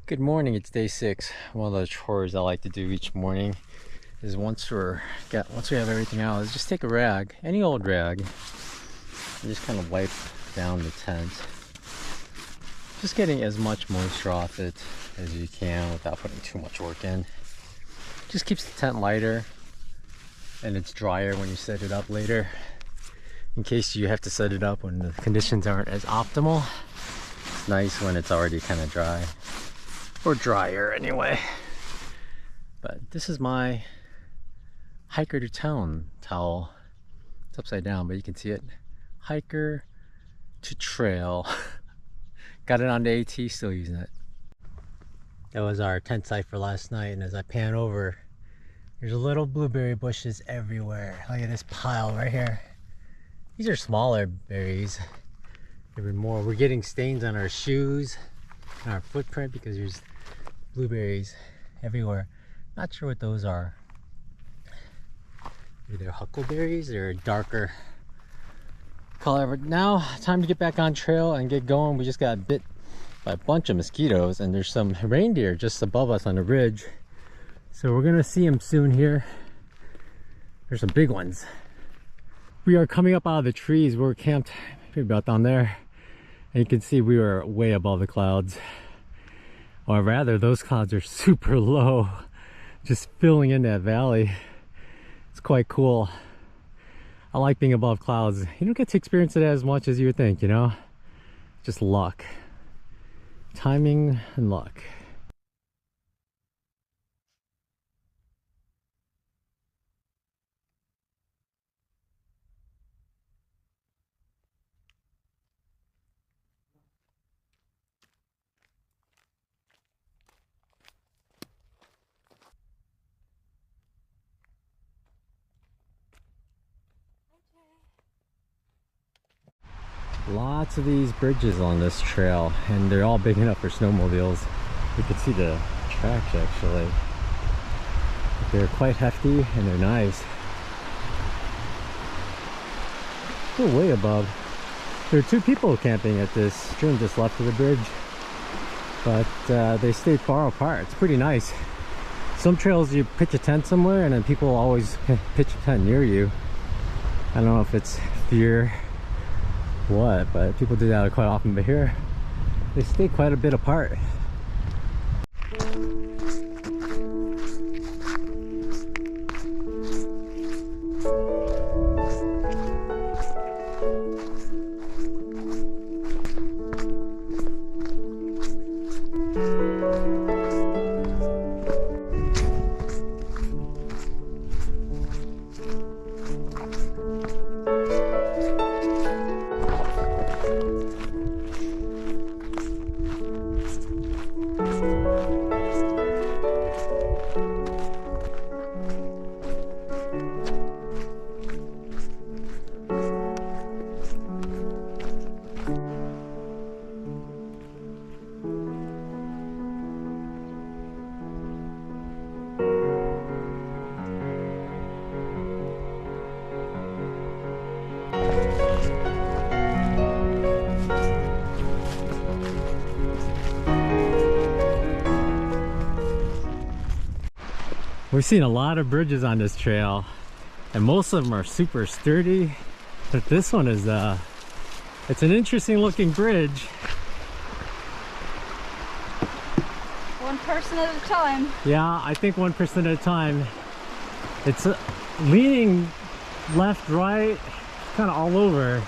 Good morning, it's day 6. One of the chores I like to do each morning is once we have everything out, is just take a rag, any old rag, and just kind of wipe down the tent. Just getting as much moisture off it as you can without putting too much work in. Just keeps the tent lighter and it's drier when you set it up later. In case you have to set it up when the conditions aren't as optimal, it's nice when it's already kind of dry. Or drier anyway. But this is my hiker to town towel. It's upside down, but you can see it. Hiker to trail. Got it on the AT, still using it. That was our tent site for last night, and as I pan over, there's little blueberry bushes everywhere. Look at this pile right here. These are smaller berries. Even more. We're getting stains on our shoes and our footprint because there's blueberries everywhere. Not sure what those are. Maybe they're huckleberries. They're a darker color. But now, time to get back on trail and get going. We just got bit by a bunch of mosquitoes, and there's some reindeer just above us on the ridge. So we're gonna see them soon here. There's some big ones. We are coming up out of the trees. We're camped maybe about down there. And you can see we are way above the clouds. Or rather, those clouds are super low, just filling in that valley. It's quite cool. I like being above clouds. You don't get to experience it as much as you would think, you know? Just luck. Timing and luck. Lots of these bridges on this trail, and they're all big enough for snowmobiles. You can see the tracks actually. They're quite hefty and they're nice. They're way above. There are 2 people camping at this stream just left of the bridge, but they stayed far apart. It's pretty nice. Some trails you pitch a tent somewhere and then people always pitch a tent near you. I don't know if it's fear what, but people do that quite often. But here they stay quite a bit apart. We've seen a lot of bridges on this trail, and most of them are super sturdy, but this one is it's an interesting looking bridge. One person at a time. Yeah, I think 1% at a time. It's leaning left, right, kind of all over.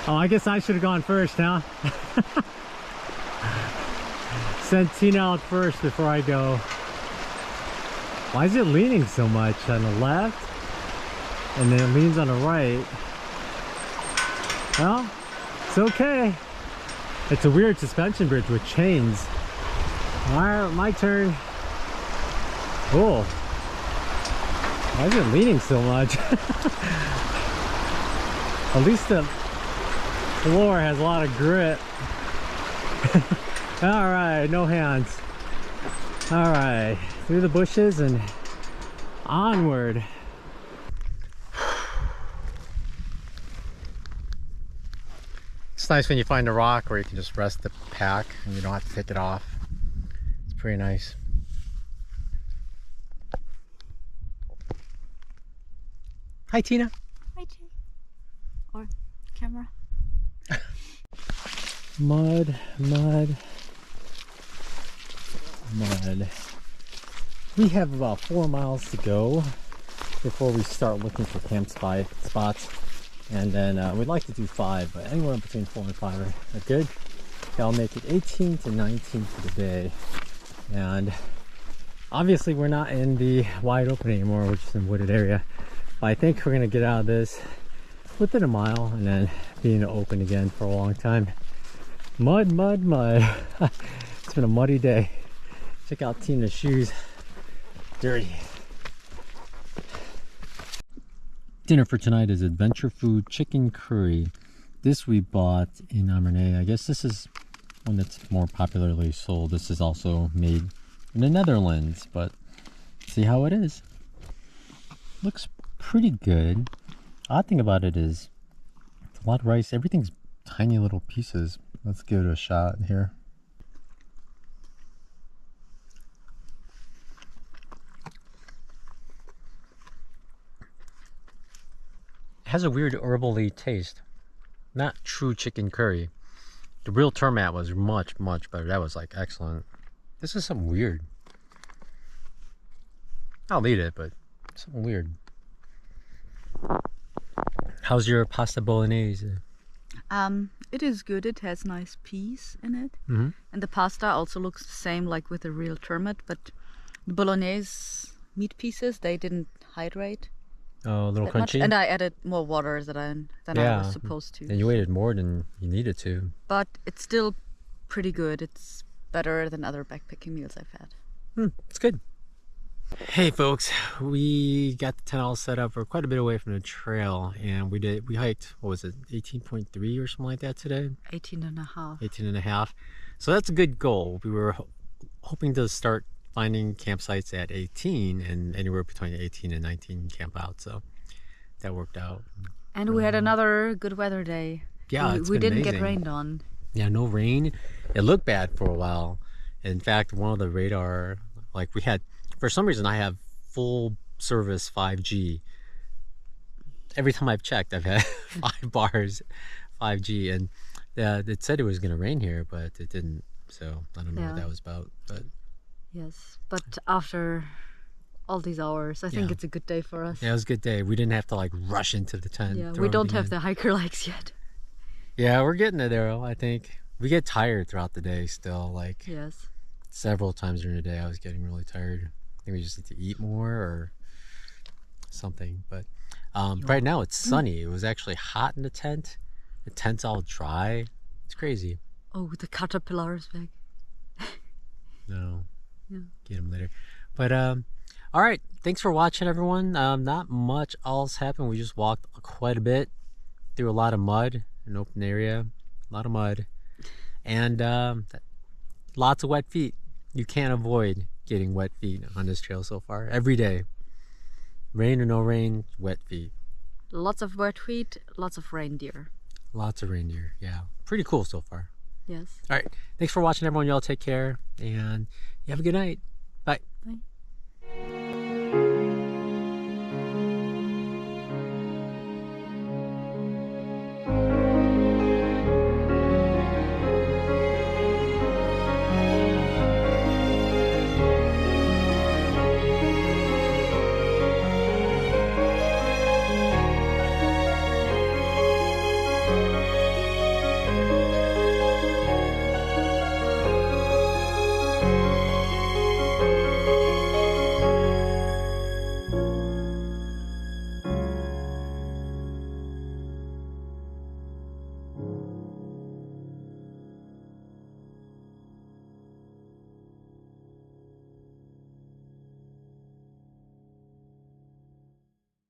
Oh, I guess I should have gone first, huh? Send Tina out first before I go. Why is it leaning so much on the left and then it leans on the right? Well, it's okay. It's a weird suspension bridge with chains. Alright, my turn. Oh, why is it leaning so much? At least the floor has a lot of grit. Alright, no hands. Alright, through the bushes and onward. It's nice when you find a rock where you can just rest the pack and you don't have to take it off. It's pretty nice. Hi, Tina. Hi, Jay. Or camera. Mud, mud, mud. We have about 4 miles to go before we start looking for camp spots. And then we'd like to do 5, but anywhere between 4 and 5 are good. That'll make it 18 to 19 for the day. And obviously we're not in the wide open anymore, we're just in a wooded area. But I think we're gonna get out of this within a mile and then be in the open again for a long time. Mud, mud, mud. It's been a muddy day. Check out Tina's shoes. Dirty. Dinner for tonight is adventure food chicken curry. This we bought in Amernay. I guess this is one that's more popularly sold. This is also made in the Netherlands, but see how it is. Looks pretty good. Odd thing about it is it's a lot of rice. Everything's tiny little pieces. Let's give it a shot here. It has a weird herbally taste. Not true chicken curry. The real Termat was much, much better. That was like excellent. This is something weird. I'll eat it, but something weird. How's your pasta bolognese? It is good. It has nice peas in it. Mm-hmm. And the pasta also looks the same like with the real Termat, but the bolognese meat pieces, they didn't hydrate. Oh, a little that much. crunchy? And I added more water than I was supposed to. And you waited more than you needed to. But it's still pretty good. It's better than other backpacking meals I've had. It's good. Hey folks, we got the tent all set up. We're quite a bit away from the trail, and we hiked, what was it, 18.3 or something like that today? 18 and a half. 18 and a half. So that's a good goal. We were hoping to start finding campsites at 18 and anywhere between 18 and 19 camp out, so that worked out. And we had another good weather day. Yeah, we didn't amazing. get rained on. Yeah, no rain. It looked bad for a while. In fact, one of the radar, like we had, for some reason I have full service 5G. Every time I've checked, I've had 5 bars 5G, and it said it was going to rain here, but it didn't. So I don't know what that was about. But yes, but after all these hours, I think it's a good day for us. Yeah, it was a good day. We didn't have to like rush into the tent. Yeah, we don't have the hiker legs yet. Yeah, we're getting there. I think we get tired throughout the day still. Like several times during the day, I was getting really tired. I think we just need to eat more or something. But right now it's sunny. It was actually hot in the tent. The tent's all dry. It's crazy. Oh, the caterpillars back. No. Yeah. Get them later. But all right. Thanks for watching, everyone. Not much else happened. We just walked quite a bit through a lot of mud, an open area, a lot of mud, and lots of wet feet. You can't avoid getting wet feet on this trail so far. Every day, rain or no rain, wet feet. Lots of wet feet, lots of reindeer. Lots of reindeer. Yeah, pretty cool so far. Yes. All right. Thanks for watching, everyone. Y'all take care, and you have a good night.